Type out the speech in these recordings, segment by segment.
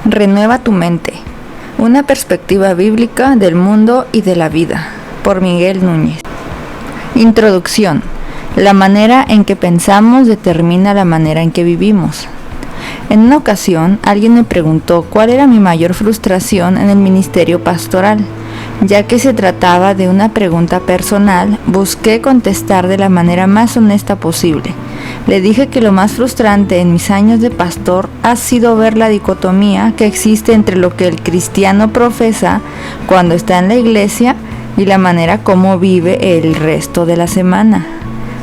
Renueva tu mente. Una perspectiva bíblica del mundo y de la vida. Por Miguel Núñez. Introducción. La manera en que pensamos determina la manera en que vivimos. En una ocasión, alguien me preguntó cuál era mi mayor frustración en el ministerio pastoral. Ya que se trataba de una pregunta personal, busqué contestar de la manera más honesta posible. Le dije que lo más frustrante en mis años de pastor ha sido ver la dicotomía que existe entre lo que el cristiano profesa cuando está en la iglesia y la manera como vive el resto de la semana.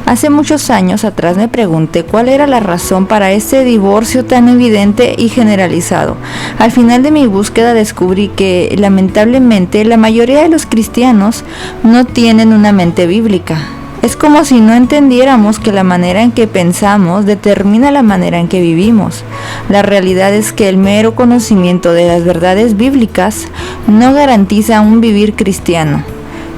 Hace muchos años atrás me pregunté cuál era la razón para ese divorcio tan evidente y generalizado. Al final de mi búsqueda descubrí que, lamentablemente, la mayoría de los cristianos no tienen una mente bíblica. Es como si no entendiéramos que la manera en que pensamos determina la manera en que vivimos. La realidad es que el mero conocimiento de las verdades bíblicas no garantiza un vivir cristiano.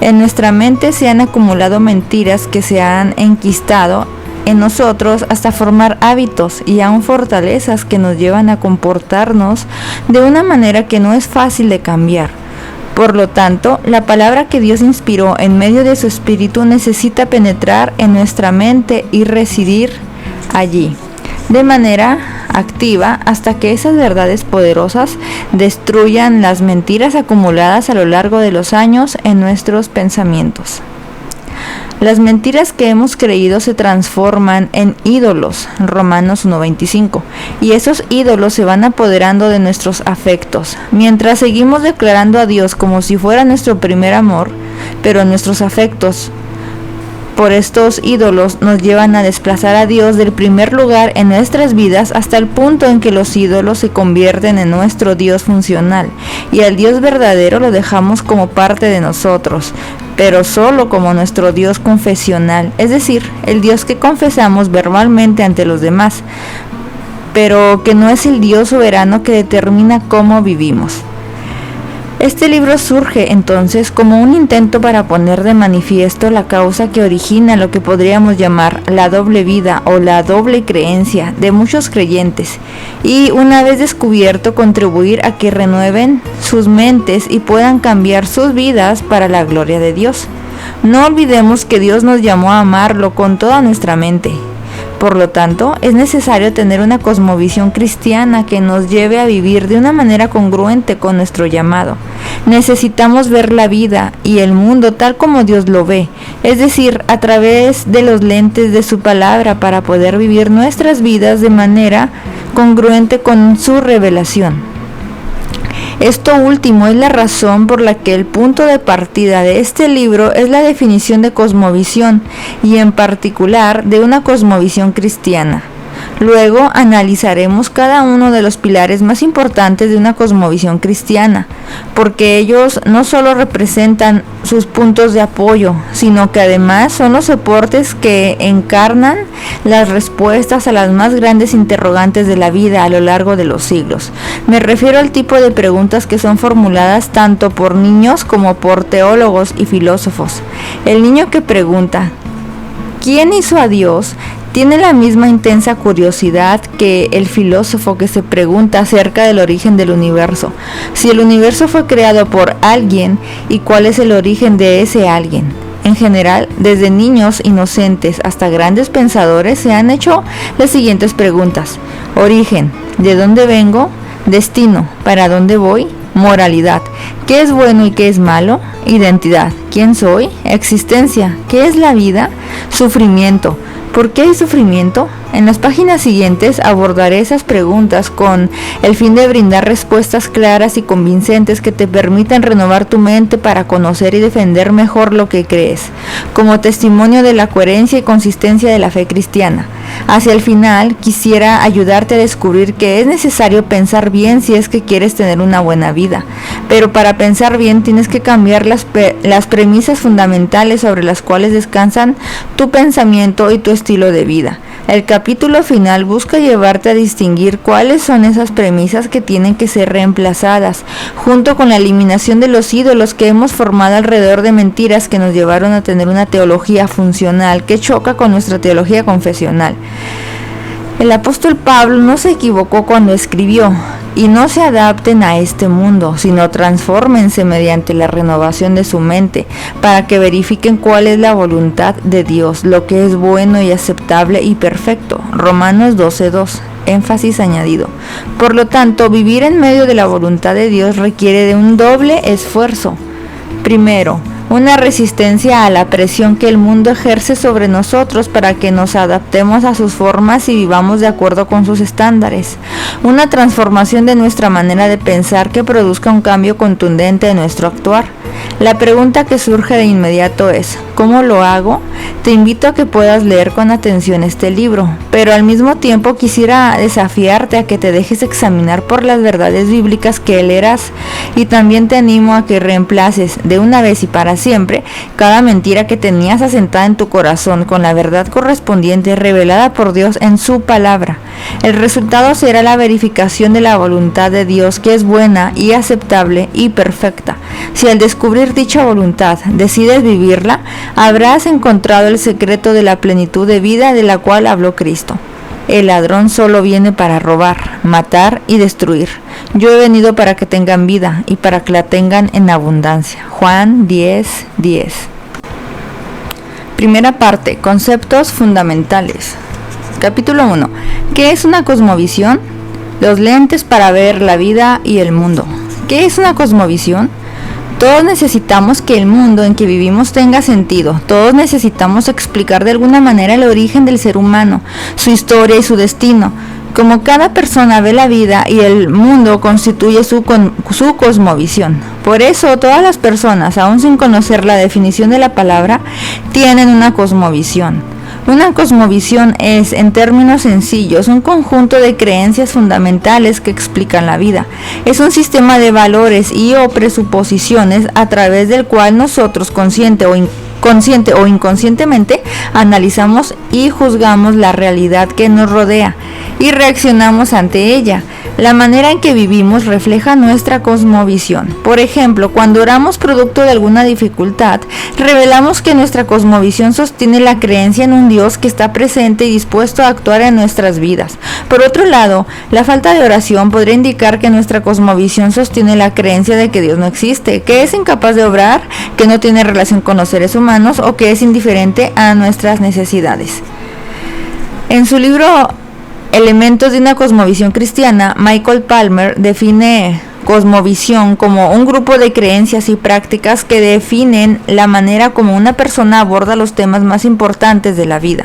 En nuestra mente se han acumulado mentiras que se han enquistado en nosotros hasta formar hábitos y aún fortalezas que nos llevan a comportarnos de una manera que no es fácil de cambiar. Por lo tanto, la palabra que Dios inspiró en medio de su Espíritu necesita penetrar en nuestra mente y residir allí, de manera activa, hasta que esas verdades poderosas destruyan las mentiras acumuladas a lo largo de los años en nuestros pensamientos. Las mentiras que hemos creído se transforman en ídolos, Romanos 1:25, y esos ídolos se van apoderando de nuestros afectos. Mientras seguimos declarando a Dios como si fuera nuestro primer amor, pero nuestros afectos por estos ídolos nos llevan a desplazar a Dios del primer lugar en nuestras vidas hasta el punto en que los ídolos se convierten en nuestro Dios funcional y al Dios verdadero lo dejamos como parte de nosotros, pero solo como nuestro Dios confesional, es decir, el Dios que confesamos verbalmente ante los demás, pero que no es el Dios soberano que determina cómo vivimos. Este libro surge entonces como un intento para poner de manifiesto la causa que origina lo que podríamos llamar la doble vida o la doble creencia de muchos creyentes y, una vez descubierto, contribuir a que renueven sus mentes y puedan cambiar sus vidas para la gloria de Dios. No olvidemos que Dios nos llamó a amarlo con toda nuestra mente. Por lo tanto, es necesario tener una cosmovisión cristiana que nos lleve a vivir de una manera congruente con nuestro llamado. Necesitamos ver la vida y el mundo tal como Dios lo ve, es decir, a través de los lentes de su palabra para poder vivir nuestras vidas de manera congruente con su revelación. Esto último es la razón por la que el punto de partida de este libro es la definición de cosmovisión y en particular de una cosmovisión cristiana. Luego analizaremos cada uno de los pilares más importantes de una cosmovisión cristiana, porque ellos no solo representan sus puntos de apoyo, sino que además son los soportes que encarnan las respuestas a las más grandes interrogantes de la vida a lo largo de los siglos. Me refiero al tipo de preguntas que son formuladas tanto por niños como por teólogos y filósofos. El niño que pregunta ¿quién hizo a Dios? Tiene la misma intensa curiosidad que el filósofo que se pregunta acerca del origen del universo. Si el universo fue creado por alguien, ¿y cuál es el origen de ese alguien? En general, desde niños inocentes hasta grandes pensadores se han hecho las siguientes preguntas. Origen, ¿de dónde vengo? Destino, ¿para dónde voy? Moralidad, ¿qué es bueno y qué es malo? Identidad, ¿quién soy? Existencia, ¿qué es la vida? Sufrimiento, ¿por qué hay sufrimiento? En las páginas siguientes abordaré esas preguntas con el fin de brindar respuestas claras y convincentes que te permitan renovar tu mente para conocer y defender mejor lo que crees, como testimonio de la coherencia y consistencia de la fe cristiana. Hacia el final, quisiera ayudarte a descubrir que es necesario pensar bien si es que quieres tener una buena vida, pero para pensar bien tienes que cambiar las premisas fundamentales sobre las cuales descansan tu pensamiento y tu estilo de vida. El capítulo final busca llevarte a distinguir cuáles son esas premisas que tienen que ser reemplazadas, junto con la eliminación de los ídolos que hemos formado alrededor de mentiras que nos llevaron a tener una teología funcional que choca con nuestra teología confesional. El apóstol Pablo no se equivocó cuando escribió y no se adapten a este mundo, sino transfórmense mediante la renovación de su mente, para que verifiquen cuál es la voluntad de Dios, lo que es bueno y aceptable y perfecto. Romanos 12:2. Énfasis añadido. Por lo tanto, vivir en medio de la voluntad de Dios requiere de un doble esfuerzo. Primero, una resistencia a la presión que el mundo ejerce sobre nosotros para que nos adaptemos a sus formas y vivamos de acuerdo con sus estándares. Una transformación de nuestra manera de pensar que produzca un cambio contundente en nuestro actuar. La pregunta que surge de inmediato es, ¿cómo lo hago? Te invito a que puedas leer con atención este libro, pero al mismo tiempo quisiera desafiarte a que te dejes examinar por las verdades bíblicas que leerás, y también te animo a que reemplaces de una vez y para siempre cada mentira que tenías asentada en tu corazón con la verdad correspondiente revelada por Dios en su palabra. El resultado será la verificación de la voluntad de Dios, que es buena y aceptable y perfecta. Si al descubrir dicha voluntad decides vivirla, habrás encontrado el secreto de la plenitud de vida de la cual habló Cristo. El ladrón solo viene para robar, matar y destruir. Yo he venido para que tengan vida y para que la tengan en abundancia. Juan 10:10. Primera parte, conceptos fundamentales. Capítulo 1. ¿Qué es una cosmovisión? Los lentes para ver la vida y el mundo. ¿Qué es una cosmovisión? Todos necesitamos que el mundo en que vivimos tenga sentido. Todos necesitamos explicar de alguna manera el origen del ser humano, su historia y su destino. Como cada persona ve la vida y el mundo constituye su cosmovisión. Por eso todas las personas, aún sin conocer la definición de la palabra, tienen una cosmovisión. Una cosmovisión es, en términos sencillos, un conjunto de creencias fundamentales que explican la vida. Es un sistema de valores y o presuposiciones a través del cual nosotros, consciente o inconscientemente, analizamos y juzgamos la realidad que nos rodea y reaccionamos ante ella. La manera en que vivimos refleja nuestra cosmovisión. Por ejemplo, cuando oramos producto de alguna dificultad, revelamos que nuestra cosmovisión sostiene la creencia en un Dios que está presente y dispuesto a actuar en nuestras vidas. Por otro lado, la falta de oración podría indicar que nuestra cosmovisión sostiene la creencia de que Dios no existe, que es incapaz de obrar, que no tiene relación con los seres humanos o que es indiferente a nuestras necesidades. En su libro Elementos de una cosmovisión cristiana, Michael Palmer define cosmovisión como un grupo de creencias y prácticas que definen la manera como una persona aborda los temas más importantes de la vida.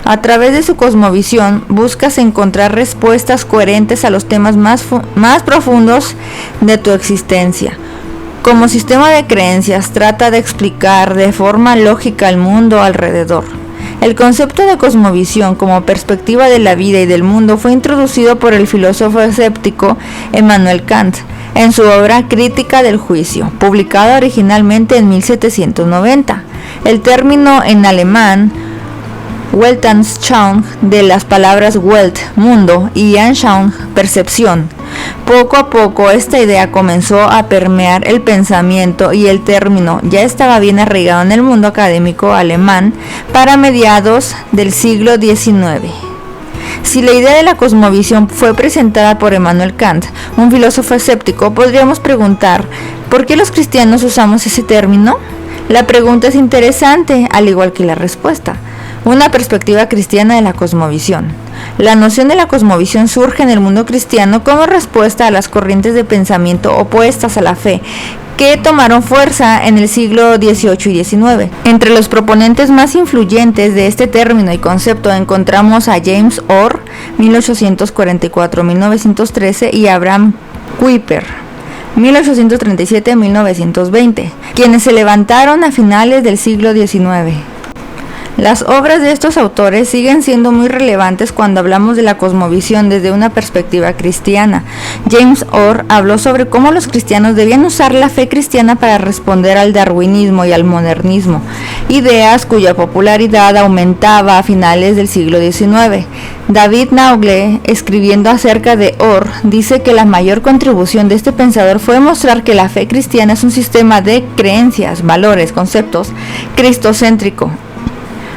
A través de su cosmovisión buscas encontrar respuestas coherentes a los temas más profundos de tu existencia. Como sistema de creencias, trata de explicar de forma lógica el mundo alrededor. El concepto de cosmovisión como perspectiva de la vida y del mundo fue introducido por el filósofo escéptico Immanuel Kant en su obra Crítica del Juicio, publicada originalmente en 1790. El término en alemán Weltanschauung, de las palabras Welt, mundo, y Anschauung, percepción. Poco a poco esta idea comenzó a permear el pensamiento y el término ya estaba bien arraigado en el mundo académico alemán para mediados del siglo XIX. Si la idea de la cosmovisión fue presentada por Immanuel Kant, un filósofo escéptico, podríamos preguntar, ¿por qué los cristianos usamos ese término? La pregunta es interesante, al igual que la respuesta. Una perspectiva cristiana de la cosmovisión. La noción de la cosmovisión surge en el mundo cristiano como respuesta a las corrientes de pensamiento opuestas a la fe, que tomaron fuerza en el siglo XVIII y XIX. Entre los proponentes más influyentes de este término y concepto encontramos a James Orr, 1844-1913, y Abraham Kuyper, 1837-1920, quienes se levantaron a finales del siglo XIX. Las obras de estos autores siguen siendo muy relevantes cuando hablamos de la cosmovisión desde una perspectiva cristiana. James Orr habló sobre cómo los cristianos debían usar la fe cristiana para responder al darwinismo y al modernismo, ideas cuya popularidad aumentaba a finales del siglo XIX. David Nagle, escribiendo acerca de Orr, dice que la mayor contribución de este pensador fue mostrar que la fe cristiana es un sistema de creencias, valores, conceptos cristocéntrico.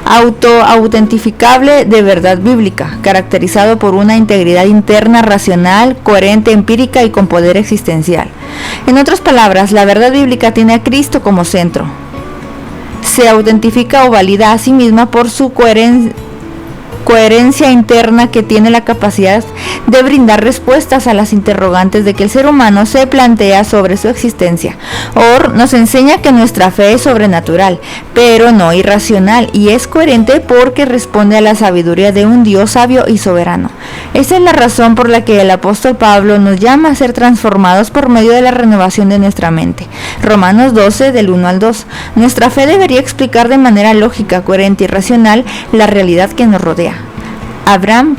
autoautentificable de verdad bíblica, caracterizado por una integridad interna racional, coherente, empírica y con poder existencial. En otras palabras, la verdad bíblica tiene a Cristo como centro. Se autentifica o valida a sí misma por su coherencia interna, que tiene la capacidad de brindar respuestas a las interrogantes de que el ser humano se plantea sobre su existencia. Orr nos enseña que nuestra fe es sobrenatural, pero no irracional, y es coherente porque responde a la sabiduría de un Dios sabio y soberano. Esa es la razón por la que el apóstol Pablo nos llama a ser transformados por medio de la renovación de nuestra mente. Romanos 12, del 1 al 2. Nuestra fe debería explicar de manera lógica, coherente y racional la realidad que nos rodea. Abraham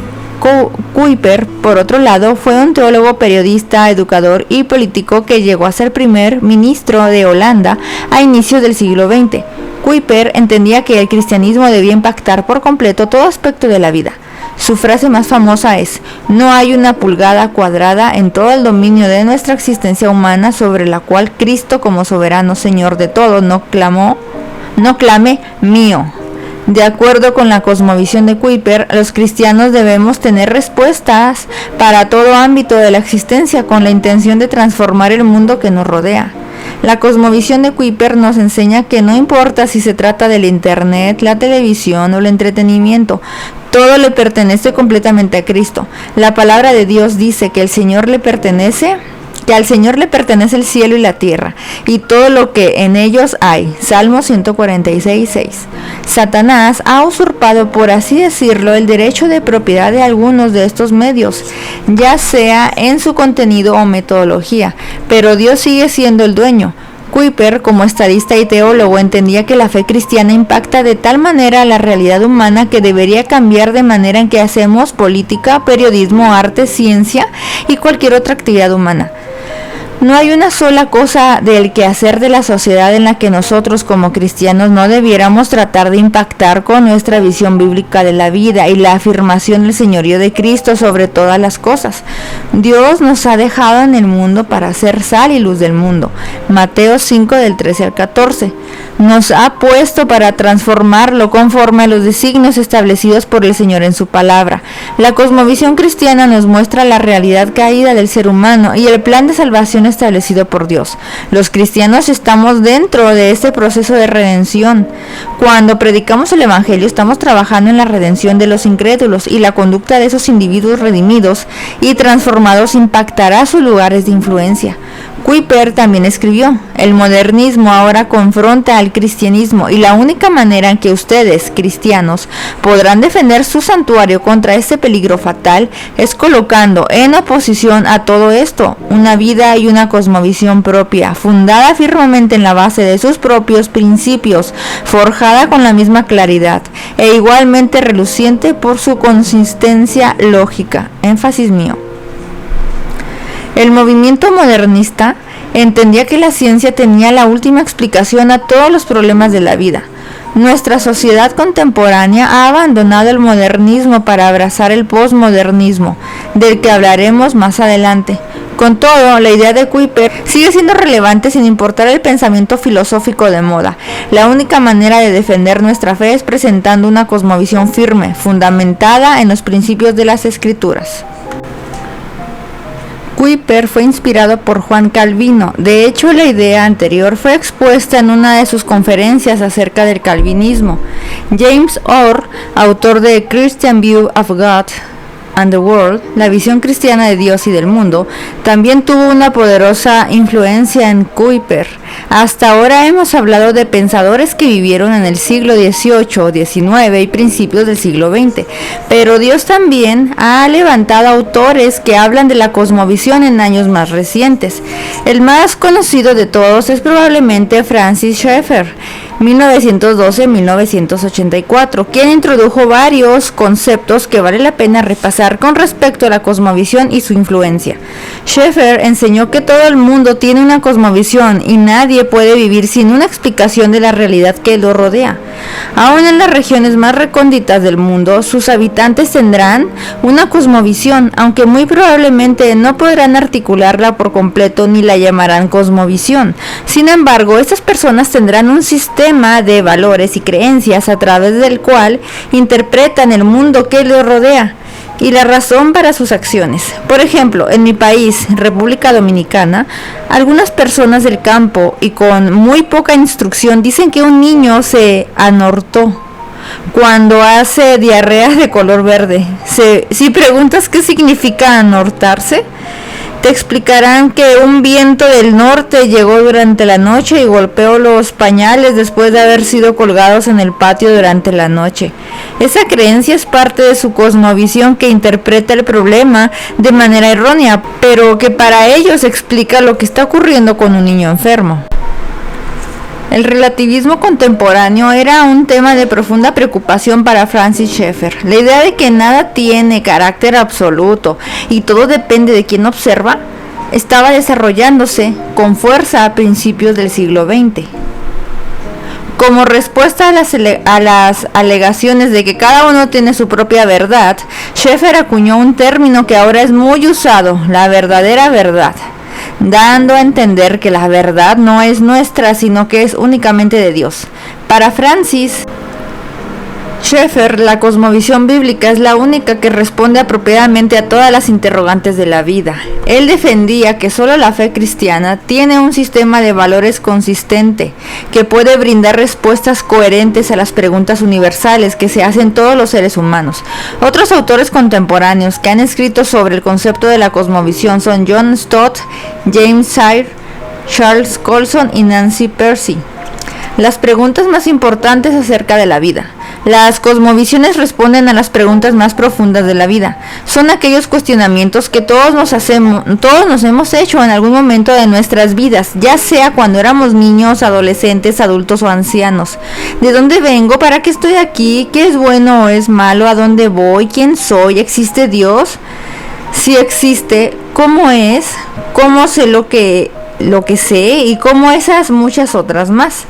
Kuyper, por otro lado, fue un teólogo, periodista, educador y político que llegó a ser primer ministro de Holanda a inicios del siglo XX. Kuyper entendía que el cristianismo debía impactar por completo todo aspecto de la vida. Su frase más famosa es: "No hay una pulgada cuadrada en todo el dominio de nuestra existencia humana sobre la cual Cristo, como soberano Señor de todo, no clame mío". De acuerdo con la cosmovisión de Kuyper, los cristianos debemos tener respuestas para todo ámbito de la existencia con la intención de transformar el mundo que nos rodea. La cosmovisión de Kuyper nos enseña que no importa si se trata del internet, la televisión o el entretenimiento, todo le pertenece completamente a Cristo. La palabra de Dios dice que al Señor le pertenece el cielo y la tierra, y todo lo que en ellos hay. Salmo 146:6. Satanás ha usurpado, por así decirlo, el derecho de propiedad de algunos de estos medios, ya sea en su contenido o metodología, pero Dios sigue siendo el dueño. Kuyper, como estadista y teólogo, entendía que la fe cristiana impacta de tal manera la realidad humana que debería cambiar de manera en que hacemos política, periodismo, arte, ciencia y cualquier otra actividad humana. No hay una sola cosa del quehacer de la sociedad en la que nosotros como cristianos no debiéramos tratar de impactar con nuestra visión bíblica de la vida y la afirmación del señorío de Cristo sobre todas las cosas. Dios nos ha dejado en el mundo para ser sal y luz del mundo. Mateo 5, del 13 al 14. Nos ha puesto para transformarlo conforme a los designios establecidos por el Señor en su palabra. La cosmovisión cristiana nos muestra la realidad caída del ser humano y el plan de salvación establecido por Dios. Los cristianos estamos dentro de este proceso de redención. Cuando predicamos el Evangelio, estamos trabajando en la redención de los incrédulos, y la conducta de esos individuos redimidos y transformados impactará sus lugares de influencia. Kuyper también escribió: "El modernismo ahora confronta al cristianismo, y la única manera en que ustedes, cristianos, podrán defender su santuario contra este peligro fatal es colocando en oposición a todo esto una vida y una cosmovisión propia, fundada firmemente en la base de sus propios principios, forjada con la misma claridad e igualmente reluciente por su consistencia lógica". Énfasis mío. El movimiento modernista entendía que la ciencia tenía la última explicación a todos los problemas de la vida. Nuestra sociedad contemporánea ha abandonado el modernismo para abrazar el posmodernismo, del que hablaremos más adelante. Con todo, la idea de Kuyper sigue siendo relevante sin importar el pensamiento filosófico de moda. La única manera de defender nuestra fe es presentando una cosmovisión firme, fundamentada en los principios de las Escrituras. Kuyper fue inspirado por Juan Calvino. De hecho, la idea anterior fue expuesta en una de sus conferencias acerca del calvinismo. James Orr, autor de Christian View of God and the World, la visión cristiana de Dios y del mundo, también tuvo una poderosa influencia en Kuyper. Hasta ahora hemos hablado de pensadores que vivieron en el siglo XVIII, XIX y principios del siglo XX, pero Dios también ha levantado autores que hablan de la cosmovisión en años más recientes. El más conocido de todos es probablemente Francis Schaeffer, 1912-1984, quien introdujo varios conceptos que vale la pena repasar con respecto a la cosmovisión y su influencia. Schaeffer enseñó que todo el mundo tiene una cosmovisión y nadie nadie puede vivir sin una explicación de la realidad que lo rodea. Aún en las regiones más recónditas del mundo, sus habitantes tendrán una cosmovisión, aunque muy probablemente no podrán articularla por completo ni la llamarán cosmovisión. Sin embargo, estas personas tendrán un sistema de valores y creencias a través del cual interpretan el mundo que los rodea y la razón para sus acciones. Por ejemplo, en mi país, República Dominicana, algunas personas del campo y con muy poca instrucción dicen que un niño se anortó cuando hace diarrea de color verde. Si preguntas qué significa anortarse, te explicarán que un viento del norte llegó durante la noche y golpeó los pañales después de haber sido colgados en el patio durante la noche. Esa creencia es parte de su cosmovisión que interpreta el problema de manera errónea, pero que para ellos explica lo que está ocurriendo con un niño enfermo. El relativismo contemporáneo era un tema de profunda preocupación para Francis Schaeffer. La idea de que nada tiene carácter absoluto y todo depende de quien observa estaba desarrollándose con fuerza a principios del siglo XX. Como respuesta a las alegaciones de que cada uno tiene su propia verdad, Schaeffer acuñó un término que ahora es muy usado, la verdadera verdad, dando a entender que la verdad no es nuestra, sino que es únicamente de Dios. Para Francis Schaeffer, la cosmovisión bíblica es la única que responde apropiadamente a todas las interrogantes de la vida. Él defendía que solo la fe cristiana tiene un sistema de valores consistente, que puede brindar respuestas coherentes a las preguntas universales que se hacen todos los seres humanos. Otros autores contemporáneos que han escrito sobre el concepto de la cosmovisión son John Stott, James Sire, Charles Colson y Nancy Pearcey. Las preguntas más importantes acerca de la vida. Las cosmovisiones responden a las preguntas más profundas de la vida. Son aquellos cuestionamientos que todos nos hemos hecho en algún momento de nuestras vidas, ya sea cuando éramos niños, adolescentes, adultos o ancianos. ¿De dónde vengo? ¿Para qué estoy aquí? ¿Qué es bueno o es malo? ¿A dónde voy? ¿Quién soy? ¿Existe Dios? Si existe, ¿cómo es? ¿Cómo sé lo que sé? Y cómo esas muchas otras más.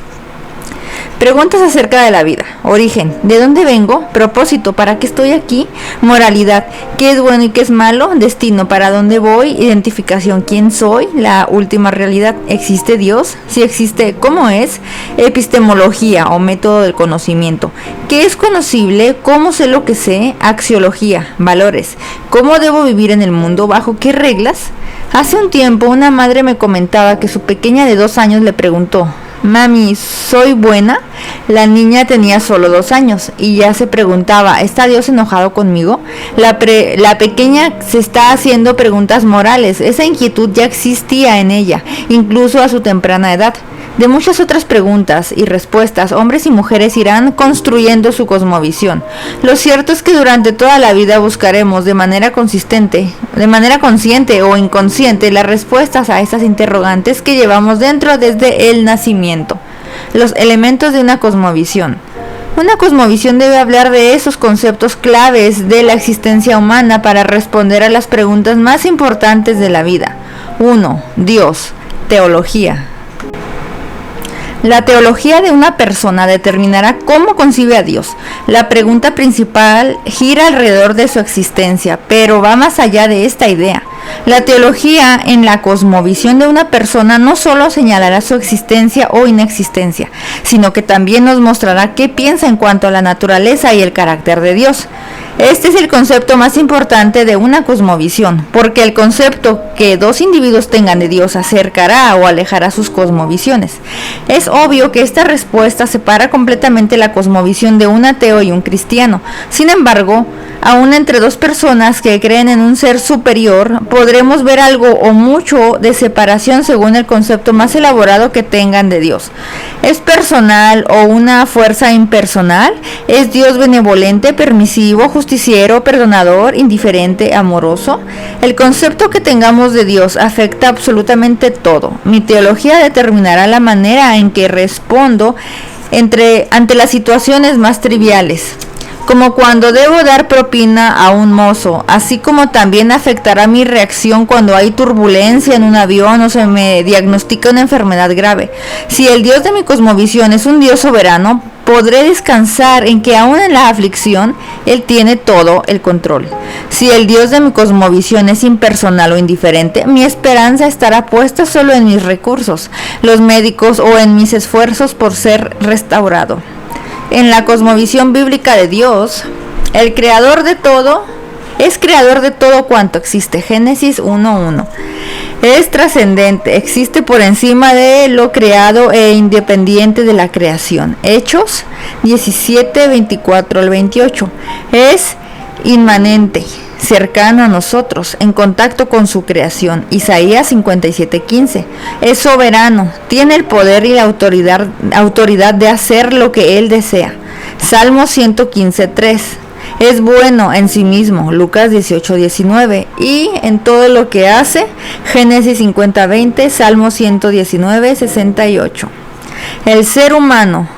Preguntas acerca de la vida, origen, ¿de dónde vengo? Propósito, ¿para qué estoy aquí? Moralidad, ¿qué es bueno y qué es malo? Destino, ¿para dónde voy? Identificación, ¿quién soy? La última realidad, ¿existe Dios? Si existe, ¿cómo es? Epistemología o método del conocimiento, ¿qué es conocible? ¿Cómo sé lo que sé? Axiología, valores, ¿cómo debo vivir en el mundo? ¿Bajo qué reglas? Hace un tiempo una madre me comentaba que su pequeña de 2 años le preguntó: Mami, ¿soy buena? La niña tenía solo 2 años y ya se preguntaba, ¿está Dios enojado conmigo? La pequeña se está haciendo preguntas morales. Esa inquietud ya existía en ella, incluso a su temprana edad. De muchas otras preguntas y respuestas, hombres y mujeres irán construyendo su cosmovisión. Lo cierto es que durante toda la vida buscaremos de manera consciente o inconsciente las respuestas a estas interrogantes que llevamos dentro desde el nacimiento. Los elementos de una cosmovisión. Una cosmovisión debe hablar de esos conceptos claves de la existencia humana para responder a las preguntas más importantes de la vida. 1. Dios. Teología. La teología de una persona determinará cómo concibe a Dios. La pregunta principal gira alrededor de su existencia, pero va más allá de esta idea. La teología en la cosmovisión de una persona no solo señalará su existencia o inexistencia, sino que también nos mostrará qué piensa en cuanto a la naturaleza y el carácter de Dios. Este es el concepto más importante de una cosmovisión, porque el concepto que 2 individuos tengan de Dios acercará o alejará sus cosmovisiones. Es obvio que esta respuesta separa completamente la cosmovisión de un ateo y un cristiano. Sin embargo, aún entre 2 personas que creen en un ser superior, podremos ver algo o mucho de separación según el concepto más elaborado que tengan de Dios. ¿Es personal o una fuerza impersonal? ¿Es Dios benevolente, permisivo, justiciero, perdonador, indiferente, amoroso? El concepto que tengamos de Dios afecta absolutamente todo. Mi teología determinará la manera en que respondo ante las situaciones más triviales. como cuando debo dar propina a un mozo, así como también afectará mi reacción cuando hay turbulencia en un avión o se me diagnostica una enfermedad grave. Si el Dios de mi cosmovisión es un Dios soberano, podré descansar en que aún en la aflicción, Él tiene todo el control. Si el Dios de mi cosmovisión es impersonal o indiferente, mi esperanza estará puesta solo en mis recursos, los médicos o en mis esfuerzos por ser restaurado. En la cosmovisión bíblica de Dios, el creador de todo es creador de todo cuanto existe. Génesis 1:1. Es trascendente, existe por encima de lo creado e independiente de la creación. Hechos 17:24 al 28. Es inmanente, cercano a nosotros, en contacto con su creación. Isaías 57:15. Es soberano, tiene el poder y la autoridad de hacer lo que Él desea. Salmo 115:3. Es bueno en sí mismo. Lucas 18:19. Y en todo lo que hace. Génesis 50:20. Salmo 119:68. El ser humano.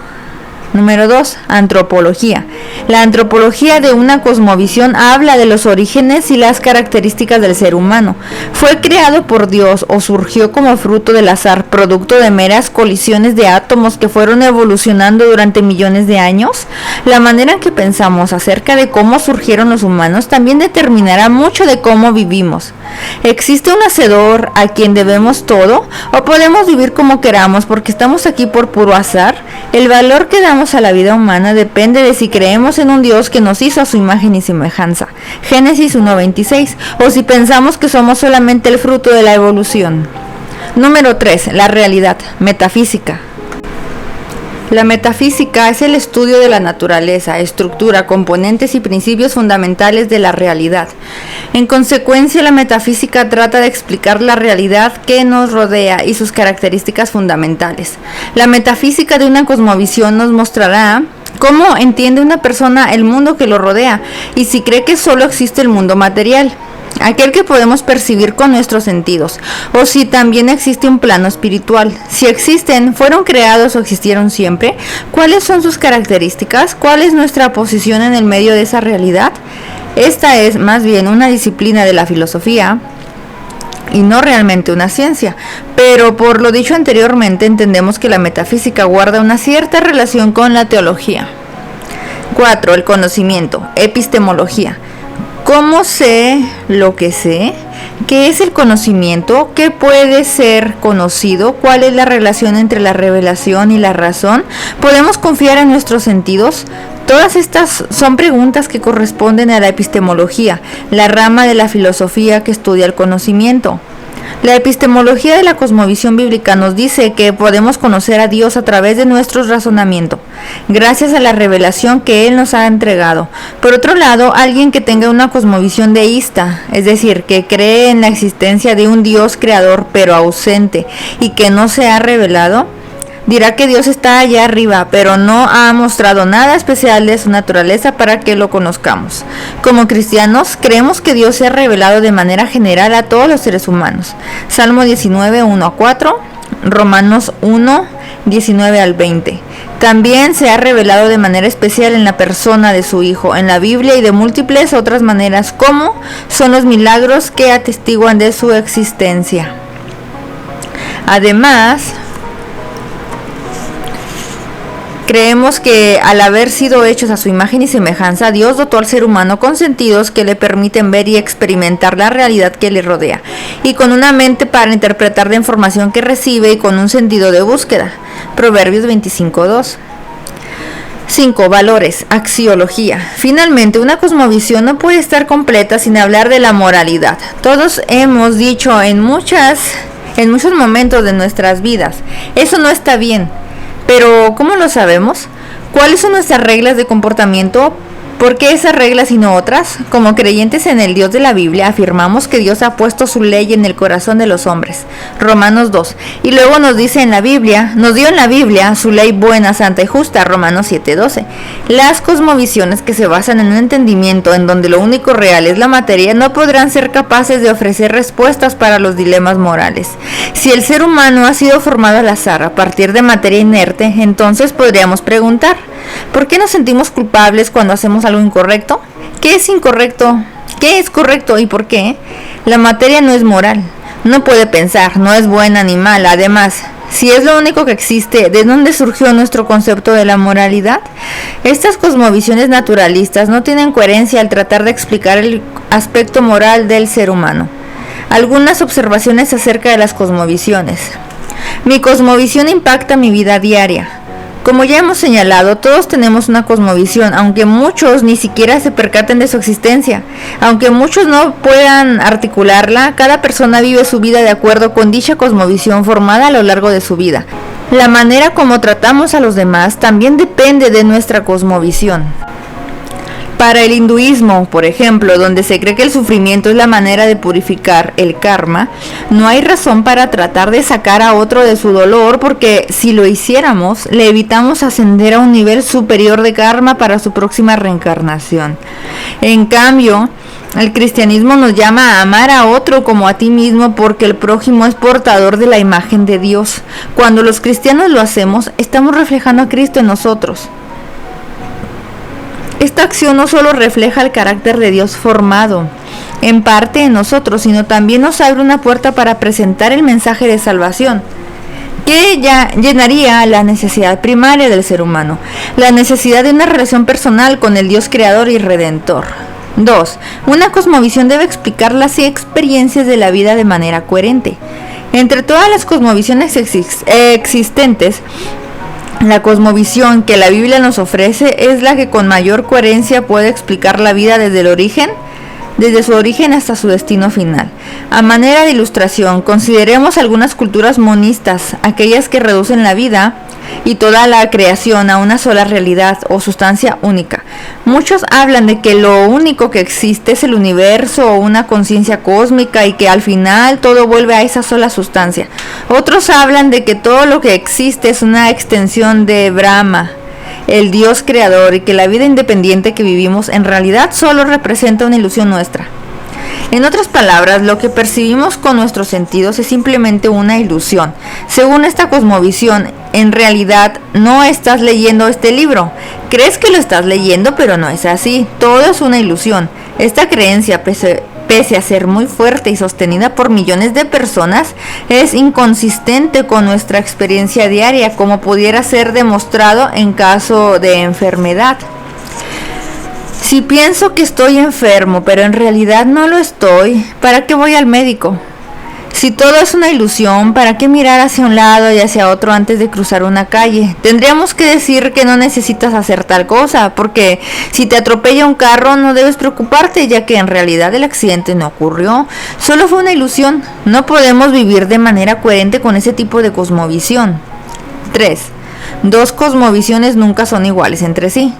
Número 2. Antropología. La antropología de una cosmovisión habla de los orígenes y las características del ser humano. ¿Fue creado por Dios o surgió como fruto del azar, producto de meras colisiones de átomos que fueron evolucionando durante millones de años? La manera en que pensamos acerca de cómo surgieron los humanos también determinará mucho de cómo vivimos. ¿Existe un hacedor a quien debemos todo? ¿O podemos vivir como queramos porque estamos aquí por puro azar? El valor que damos a la vida humana depende de si creemos en un Dios que nos hizo a su imagen y semejanza. Génesis 1:26. O si pensamos que somos solamente el fruto de la evolución. Número 3. La realidad. Metafísica. La metafísica es el estudio de la naturaleza, estructura, componentes y principios fundamentales de la realidad. En consecuencia, la metafísica trata de explicar la realidad que nos rodea y sus características fundamentales. La metafísica de una cosmovisión nos mostrará cómo entiende una persona el mundo que lo rodea y si cree que solo existe el mundo material, aquel que podemos percibir con nuestros sentidos, o si también existe un plano espiritual. Si existen, ¿fueron creados o existieron siempre? ¿Cuáles son sus características? ¿Cuál es nuestra posición en el medio de esa realidad? Esta es más bien una disciplina de la filosofía y no realmente una ciencia, pero por lo dicho anteriormente entendemos que la metafísica guarda una cierta relación con la teología. 4. El conocimiento, epistemología. ¿Cómo sé lo que sé? ¿Qué es el conocimiento? ¿Qué puede ser conocido? ¿Cuál es la relación entre la revelación y la razón? ¿Podemos confiar en nuestros sentidos? Todas estas son preguntas que corresponden a la epistemología, la rama de la filosofía que estudia el conocimiento. La epistemología de la cosmovisión bíblica nos dice que podemos conocer a Dios a través de nuestro razonamiento, gracias a la revelación que Él nos ha entregado. Por otro lado, alguien que tenga una cosmovisión deísta, es decir, que cree en la existencia de un Dios creador pero ausente y que no se ha revelado, dirá que Dios está allá arriba, pero no ha mostrado nada especial de su naturaleza para que lo conozcamos. Como cristianos, creemos que Dios se ha revelado de manera general a todos los seres humanos. Salmo 19, 1-4, Romanos 1, 19 al 20. También se ha revelado de manera especial en la persona de su Hijo, en la Biblia y de múltiples otras maneras, como son los milagros que atestiguan de su existencia. Además, creemos que al haber sido hechos a su imagen y semejanza, Dios dotó al ser humano con sentidos que le permiten ver y experimentar la realidad que le rodea, y con una mente para interpretar la información que recibe y con un sentido de búsqueda. Proverbios 25:2. 5. Valores, axiología. Finalmente, una cosmovisión no puede estar completa sin hablar de la moralidad. Todos hemos dicho en muchos momentos de nuestras vidas, eso no está bien. Pero, ¿cómo lo sabemos? ¿Cuáles son nuestras reglas de comportamiento? ¿Por qué esas reglas y no otras? Como creyentes en el Dios de la Biblia, afirmamos que Dios ha puesto su ley en el corazón de los hombres. Romanos 2. Y luego nos dio en la Biblia su ley buena, santa y justa. Romanos 7:12. Las cosmovisiones que se basan en un entendimiento en donde lo único real es la materia no podrán ser capaces de ofrecer respuestas para los dilemas morales. Si el ser humano ha sido formado al azar a partir de materia inerte, entonces podríamos preguntar, ¿Por qué nos sentimos culpables cuando hacemos algo incorrecto? ¿Qué es incorrecto? ¿Qué es correcto y por qué? La materia no es moral, no puede pensar, no es buena ni mala. Además, si es lo único que existe, ¿de dónde surgió nuestro concepto de la moralidad? Estas cosmovisiones naturalistas no tienen coherencia al tratar de explicar el aspecto moral del ser humano. Algunas observaciones acerca de las cosmovisiones. Mi cosmovisión impacta mi vida diaria. Como ya hemos señalado, todos tenemos una cosmovisión, aunque muchos ni siquiera se percaten de su existencia. Aunque muchos no puedan articularla, cada persona vive su vida de acuerdo con dicha cosmovisión formada a lo largo de su vida. La manera como tratamos a los demás también depende de nuestra cosmovisión. Para el hinduismo, por ejemplo, donde se cree que el sufrimiento es la manera de purificar el karma, no hay razón para tratar de sacar a otro de su dolor, porque si lo hiciéramos, le evitamos ascender a un nivel superior de karma para su próxima reencarnación. En cambio, el cristianismo nos llama a amar a otro como a ti mismo, porque el prójimo es portador de la imagen de Dios. Cuando los cristianos lo hacemos, estamos reflejando a Cristo en nosotros. Esta acción no solo refleja el carácter de Dios formado en parte en nosotros, sino también nos abre una puerta para presentar el mensaje de salvación, que ya llenaría la necesidad primaria del ser humano, la necesidad de una relación personal con el Dios creador y redentor. 2. Una cosmovisión debe explicar las experiencias de la vida de manera coherente. Entre todas las cosmovisiones existentes, la cosmovisión que la Biblia nos ofrece es la que con mayor coherencia puede explicar la vida desde su origen hasta su destino final. A manera de ilustración, consideremos algunas culturas monistas, aquellas que reducen la vida y toda la creación a una sola realidad o sustancia única. Muchos hablan de que lo único que existe es el universo o una conciencia cósmica y que al final todo vuelve a esa sola sustancia. Otros hablan de que todo lo que existe es una extensión de Brahma, el Dios creador, y que la vida independiente que vivimos en realidad solo representa una ilusión nuestra. En otras palabras, lo que percibimos con nuestros sentidos es simplemente una ilusión. Según esta cosmovisión, en realidad no estás leyendo este libro. Crees que lo estás leyendo, pero no es así. Todo es una ilusión. Esta creencia, pese a ser muy fuerte y sostenida por millones de personas, es inconsistente con nuestra experiencia diaria, como pudiera ser demostrado en caso de enfermedad. Si pienso que estoy enfermo, pero en realidad no lo estoy, ¿para qué voy al médico? Si todo es una ilusión, ¿para qué mirar hacia un lado y hacia otro antes de cruzar una calle? Tendríamos que decir que no necesitas hacer tal cosa, porque si te atropella un carro no debes preocuparte, ya que en realidad el accidente no ocurrió, solo fue una ilusión. No podemos vivir de manera coherente con ese tipo de cosmovisión. 3. Dos cosmovisiones nunca son iguales entre sí.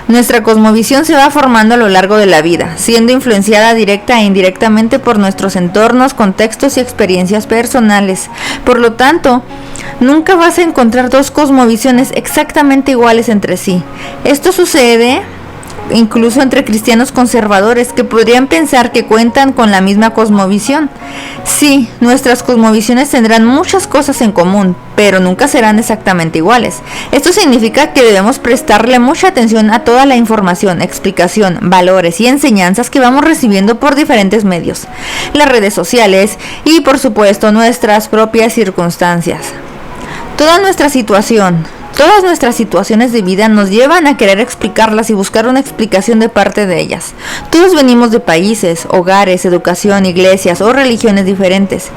Nuestra cosmovisión se va formando a lo largo de la vida, siendo influenciada directa e indirectamente por nuestros entornos, contextos y experiencias personales. Por lo tanto, nunca vas a encontrar dos cosmovisiones exactamente iguales entre sí. Esto sucede incluso entre cristianos conservadores que podrían pensar que cuentan con la misma cosmovisión. Sí, nuestras cosmovisiones tendrán muchas cosas en común, pero nunca serán exactamente iguales. Esto significa que debemos prestarle mucha atención a toda la información, explicación, valores y enseñanzas que vamos recibiendo por diferentes medios, las redes sociales y, por supuesto, nuestras propias circunstancias. Todas nuestras situaciones de vida nos llevan a querer explicarlas y buscar una explicación de parte de ellas. Todos venimos de países, hogares, educación, iglesias o religiones diferentes.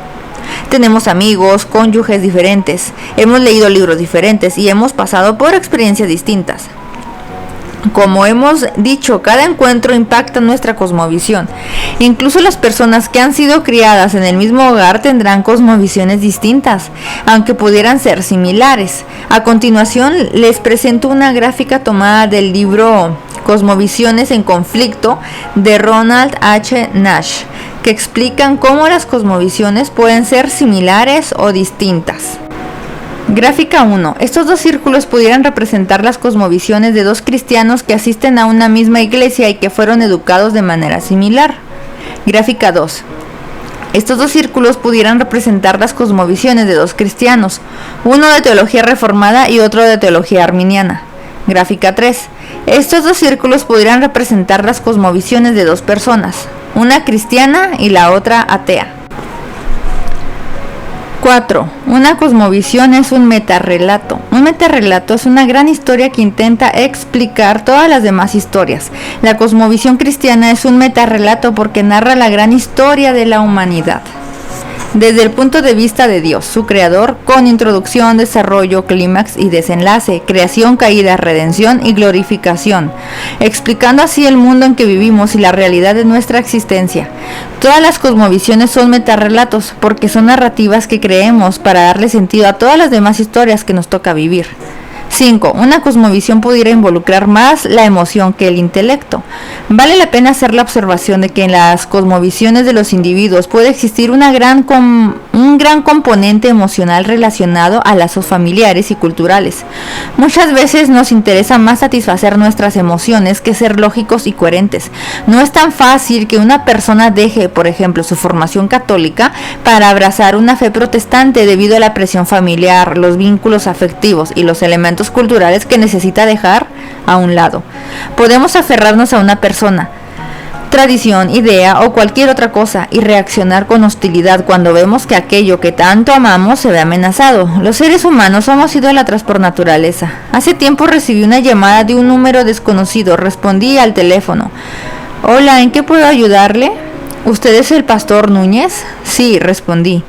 Tenemos amigos, cónyuges diferentes, hemos leído libros diferentes y hemos pasado por experiencias distintas. Como hemos dicho, cada encuentro impacta nuestra cosmovisión. Incluso las personas que han sido criadas en el mismo hogar tendrán cosmovisiones distintas, aunque pudieran ser similares. A continuación, les presento una gráfica tomada del libro Cosmovisiones en conflicto de Ronald H. Nash, que explican cómo las cosmovisiones pueden ser similares o distintas. Gráfica 1. Estos dos círculos pudieran representar las cosmovisiones de dos cristianos que asisten a una misma iglesia y que fueron educados de manera similar. Gráfica 2. Estos dos círculos pudieran representar las cosmovisiones de dos cristianos, uno de teología reformada y otro de teología arminiana. Gráfica 3. Estos dos círculos podrían representar las cosmovisiones de dos personas, una cristiana y la otra atea. 4. Una cosmovisión es un metarrelato. Un metarrelato es una gran historia que intenta explicar todas las demás historias. La cosmovisión cristiana es un metarrelato porque narra la gran historia de la humanidad desde el punto de vista de Dios, su creador, con introducción, desarrollo, clímax y desenlace, creación, caída, redención y glorificación, explicando así el mundo en que vivimos y la realidad de nuestra existencia. Todas las cosmovisiones son metarrelatos porque son narrativas que creemos para darle sentido a todas las demás historias que nos toca vivir. 5. Una cosmovisión pudiera involucrar más la emoción que el intelecto. Vale la pena hacer la observación de que en las cosmovisiones de los individuos puede existir un gran componente emocional relacionado a lazos familiares y culturales. Muchas veces nos interesa más satisfacer nuestras emociones que ser lógicos y coherentes. No es tan fácil que una persona deje, por ejemplo, su formación católica para abrazar una fe protestante debido a la presión familiar, los vínculos afectivos y los elementos culturales que necesita dejar a un lado. Podemos aferrarnos a una persona, tradición, idea o cualquier otra cosa y reaccionar con hostilidad cuando vemos que aquello que tanto amamos se ve amenazado. Los seres humanos somos idólatras por naturaleza. Hace tiempo recibí una llamada de un número desconocido. Respondí al teléfono. Hola, ¿en qué puedo ayudarle? ¿Usted es el pastor Núñez? Sí, respondí.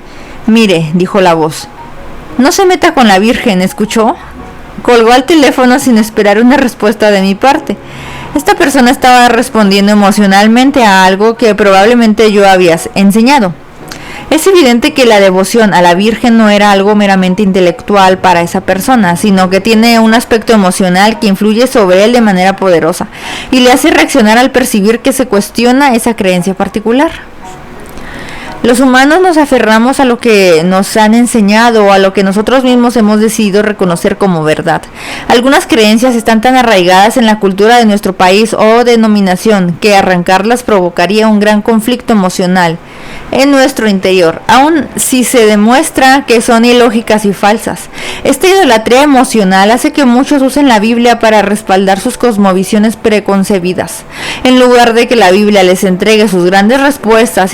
Mire, dijo la voz. No se meta con la Virgen, ¿escuchó? Colgó el teléfono sin esperar una respuesta de mi parte. Esta persona estaba respondiendo emocionalmente a algo que probablemente yo había enseñado. Es evidente que la devoción a la Virgen no era algo meramente intelectual para esa persona, sino que tiene un aspecto emocional que influye sobre él de manera poderosa y le hace reaccionar al percibir que se cuestiona esa creencia particular. Los humanos nos aferramos a lo que nos han enseñado o a lo que nosotros mismos hemos decidido reconocer como verdad. Algunas creencias están tan arraigadas en la cultura de nuestro país o denominación que arrancarlas provocaría un gran conflicto emocional en nuestro interior, aun si se demuestra que son ilógicas y falsas. Esta idolatría emocional hace que muchos usen la Biblia para respaldar sus cosmovisiones preconcebidas. En lugar de que la Biblia les entregue sus grandes respuestas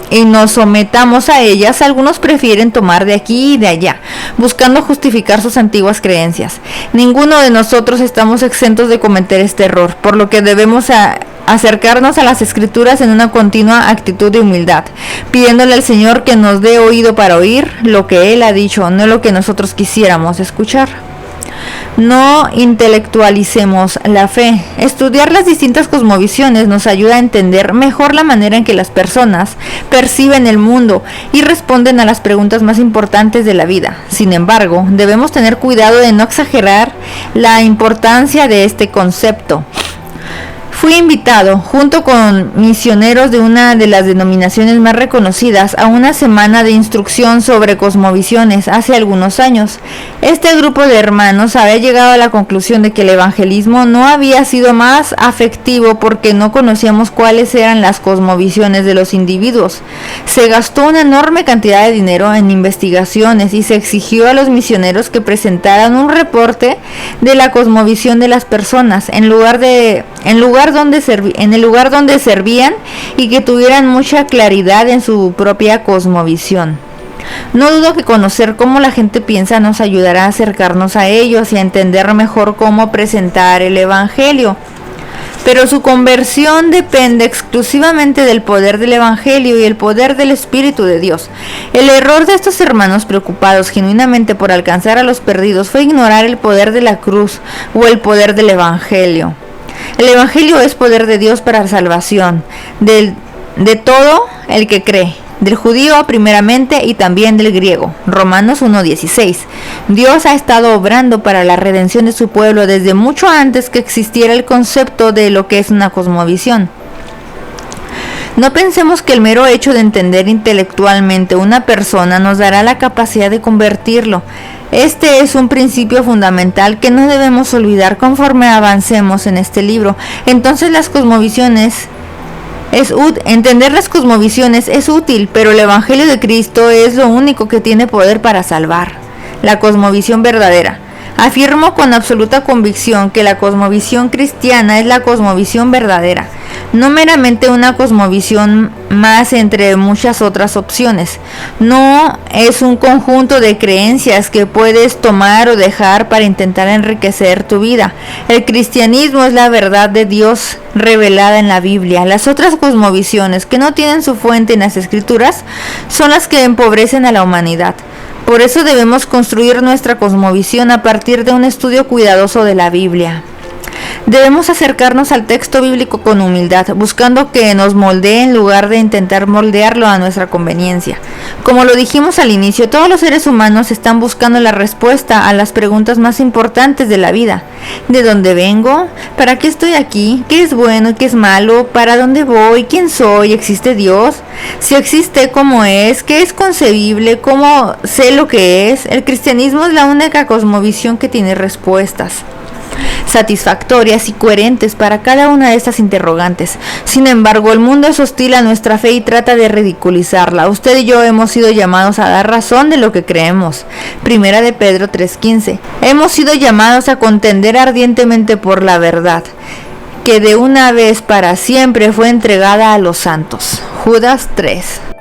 y nos sometamos a ellas, algunos prefieren tomar de aquí y de allá, buscando justificar sus antiguas creencias. Ninguno de nosotros estamos exentos de cometer este error, por lo que debemos acercarnos a las Escrituras en una continua actitud de humildad, pidiéndole al Señor que nos dé oído para oír lo que Él ha dicho, no lo que nosotros quisiéramos escuchar. No intelectualicemos la fe. Estudiar las distintas cosmovisiones nos ayuda a entender mejor la manera en que las personas perciben el mundo y responden a las preguntas más importantes de la vida. Sin embargo, debemos tener cuidado de no exagerar la importancia de este concepto. Fui invitado, junto con misioneros de una de las denominaciones más reconocidas, a una semana de instrucción sobre cosmovisiones hace algunos años. Este grupo de hermanos había llegado a la conclusión de que el evangelismo no había sido más afectivo porque no conocíamos cuáles eran las cosmovisiones de los individuos. Se gastó una enorme cantidad de dinero en investigaciones y se exigió a los misioneros que presentaran un reporte de la cosmovisión de las personas en el lugar donde servían y que tuvieran mucha claridad en su propia cosmovisión. No dudo que conocer cómo la gente piensa nos ayudará a acercarnos a ellos y a entender mejor cómo presentar el Evangelio. Pero su conversión depende exclusivamente del poder del Evangelio y el poder del Espíritu de Dios. El error de estos hermanos preocupados genuinamente por alcanzar a los perdidos fue ignorar el poder de la cruz o el poder del Evangelio. El Evangelio es poder de Dios para la salvación de todo el que cree, del judío primeramente y también del griego. Romanos 1:16. Dios ha estado obrando para la redención de su pueblo desde mucho antes que existiera el concepto de lo que es una cosmovisión. No pensemos que el mero hecho de entender intelectualmente una persona nos dará la capacidad de convertirlo. Este es un principio fundamental que no debemos olvidar conforme avancemos en este libro. Entonces entender las cosmovisiones es útil, pero el Evangelio de Cristo es lo único que tiene poder para salvar. La cosmovisión verdadera. Afirmo con absoluta convicción que la cosmovisión cristiana es la cosmovisión verdadera, no meramente una cosmovisión más entre muchas otras opciones. No es un conjunto de creencias que puedes tomar o dejar para intentar enriquecer tu vida. El cristianismo es la verdad de Dios revelada en la Biblia. Las otras cosmovisiones que no tienen su fuente en las Escrituras son las que empobrecen a la humanidad. Por eso debemos construir nuestra cosmovisión a partir de un estudio cuidadoso de la Biblia. Debemos acercarnos al texto bíblico con humildad, buscando que nos moldee en lugar de intentar moldearlo a nuestra conveniencia. Como lo dijimos al inicio, todos los seres humanos están buscando la respuesta a las preguntas más importantes de la vida. ¿De dónde vengo? ¿Para qué estoy aquí? ¿Qué es bueno y qué es malo? ¿Para dónde voy? ¿Quién soy? ¿Existe Dios? Si existe, ¿cómo es? ¿Qué es concebible? ¿Cómo sé lo que es? El cristianismo es la única cosmovisión que tiene respuestas satisfactorias y coherentes para cada una de estas interrogantes. Sin embargo, el mundo es hostil a nuestra fe y trata de ridiculizarla. Usted y yo hemos sido llamados a dar razón de lo que creemos. Primera de Pedro 3:15. Hemos sido llamados a contender ardientemente por la verdad, que de una vez para siempre fue entregada a los santos. Judas 3.